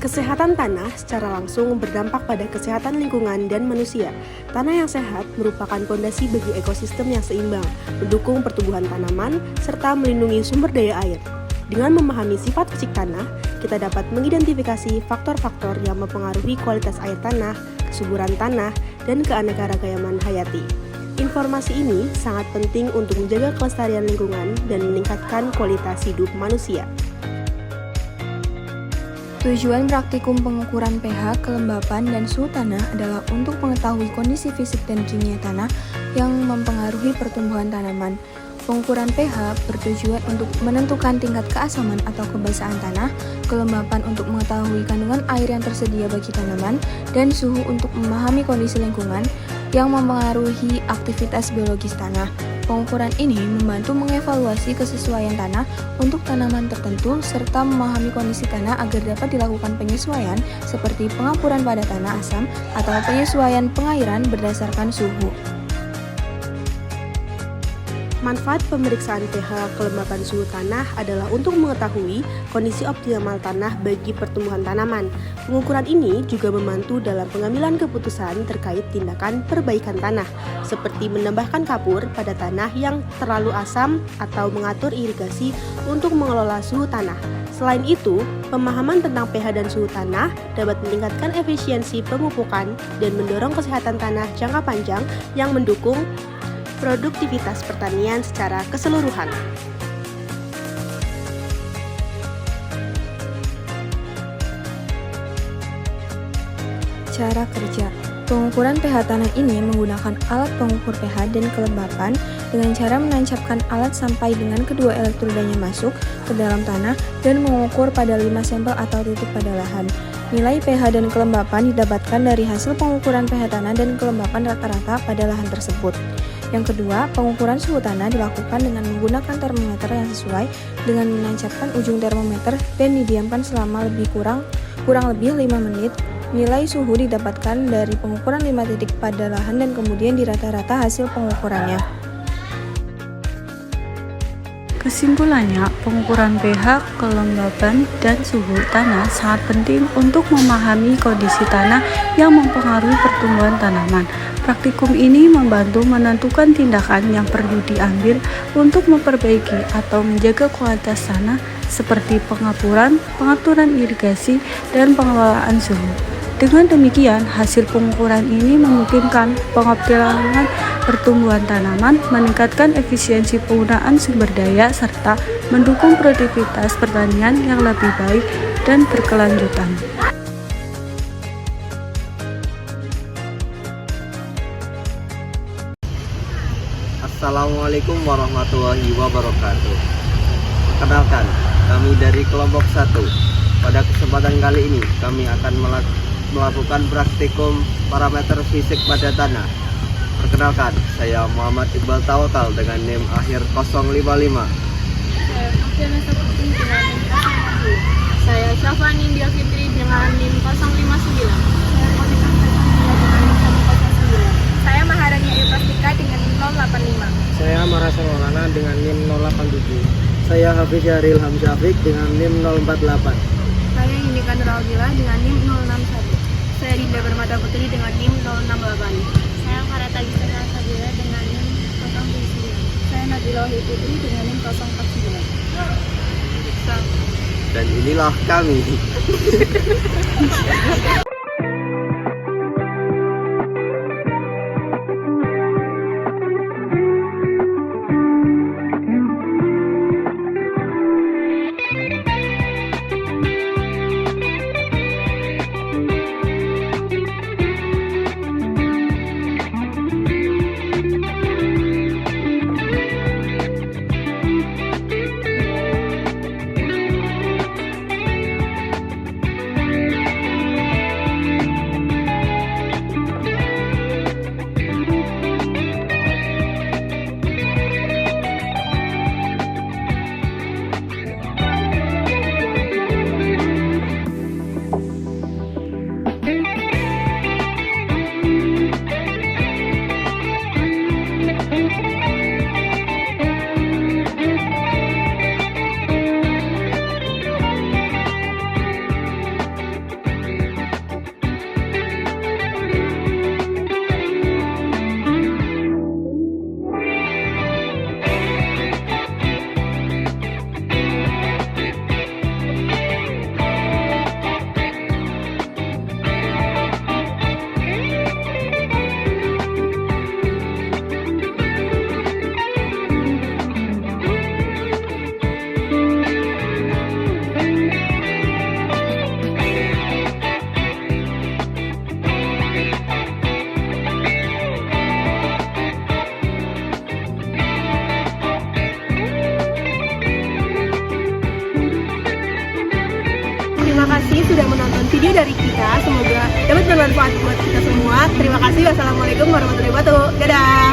Kesehatan tanah secara langsung berdampak pada kesehatan lingkungan dan manusia. Tanah yang sehat merupakan fondasi bagi ekosistem yang seimbang, mendukung pertumbuhan tanaman, serta melindungi sumber daya air. Dengan memahami sifat fisik tanah, kita dapat mengidentifikasi faktor-faktor yang mempengaruhi kualitas air tanah, kesuburan tanah, dan keanekaragaman hayati. Informasi ini sangat penting untuk menjaga kelestarian lingkungan dan meningkatkan kualitas hidup manusia. Tujuan praktikum pengukuran pH, kelembapan, dan suhu tanah adalah untuk mengetahui kondisi fisik dan kimia tanah yang mempengaruhi pertumbuhan tanaman. Pengukuran pH bertujuan untuk menentukan tingkat keasaman atau kebasahan tanah, kelembapan untuk mengetahui kandungan air yang tersedia bagi tanaman, dan suhu untuk memahami kondisi lingkungan yang mempengaruhi aktivitas biologis tanah. Pengukuran ini membantu mengevaluasi kesesuaian tanah untuk tanaman tertentu serta memahami kondisi tanah agar dapat dilakukan penyesuaian seperti pengapuran pada tanah asam atau penyesuaian pengairan berdasarkan suhu. Manfaat pemeriksaan pH kelembapan suhu tanah adalah untuk mengetahui kondisi optimal tanah bagi pertumbuhan tanaman. Pengukuran ini juga membantu dalam pengambilan keputusan terkait tindakan perbaikan tanah, seperti menambahkan kapur pada tanah yang terlalu asam atau mengatur irigasi untuk mengelola suhu tanah. Selain itu, pemahaman tentang pH dan suhu tanah dapat meningkatkan efisiensi pemupukan dan mendorong kesehatan tanah jangka panjang yang mendukung produktivitas pertanian secara keseluruhan. Cara kerja pengukuran pH tanah ini menggunakan alat pengukur pH dan kelembapan dengan cara menancapkan alat sampai dengan kedua elektrodanya masuk ke dalam tanah dan mengukur pada 5 sampel atau titik pada lahan. Nilai pH dan kelembapan didapatkan dari hasil pengukuran pH tanah dan kelembapan rata-rata pada lahan tersebut. Yang kedua, pengukuran suhu tanah dilakukan dengan menggunakan termometer yang sesuai dengan menancapkan ujung termometer dan didiamkan selama kurang lebih 5 menit. Nilai suhu didapatkan dari pengukuran 5 titik pada lahan dan kemudian dirata-rata hasil pengukurannya. Kesimpulannya, pengukuran pH, kelembapan, dan suhu tanah sangat penting untuk memahami kondisi tanah yang mempengaruhi pertumbuhan tanaman. Praktikum ini membantu menentukan tindakan yang perlu diambil untuk memperbaiki atau menjaga kualitas tanah seperti pengapuran, pengaturan irigasi, dan pengelolaan suhu. Dengan demikian, hasil pengukuran ini memungkinkan pengoptimalan pertumbuhan tanaman, meningkatkan efisiensi penggunaan sumber daya, serta mendukung produktivitas pertanian yang lebih baik dan berkelanjutan. Assalamualaikum warahmatullahi wabarakatuh. Perkenalkan, kami dari kelompok 1. Pada kesempatan kali ini, kami akan melakukan praktikum parameter fisik pada tanah. Perkenalkan, saya Muhammad Iqbal Tawakal dengan NIM akhir 055. Saya Noviana Saputi dengan NIM 060. Saya Syafani India Fitri dengan NIM 059. Saya Monika Faisal dengan NIM 109. Saya Maharani Ayu Prastika dengan NIM 085. Saya Marasa Lorana dengan NIM 087. Saya Hafiz Syahril Hamzafik dengan NIM 048. Saya Yundika Nuraldila dengan NIM 061. Saya Dinda Permata Putri dengan NIM 068. Saya Kareta Gisela Sabila dengan NIM 079. Saya Nabila Putri dengan NIM 049. Dan inilah kami. kasih sudah menonton video dari kita. Semoga dapat bermanfaat buat kita semua. Terima kasih. Wassalamualaikum warahmatullahi wabarakatuh. Dadah.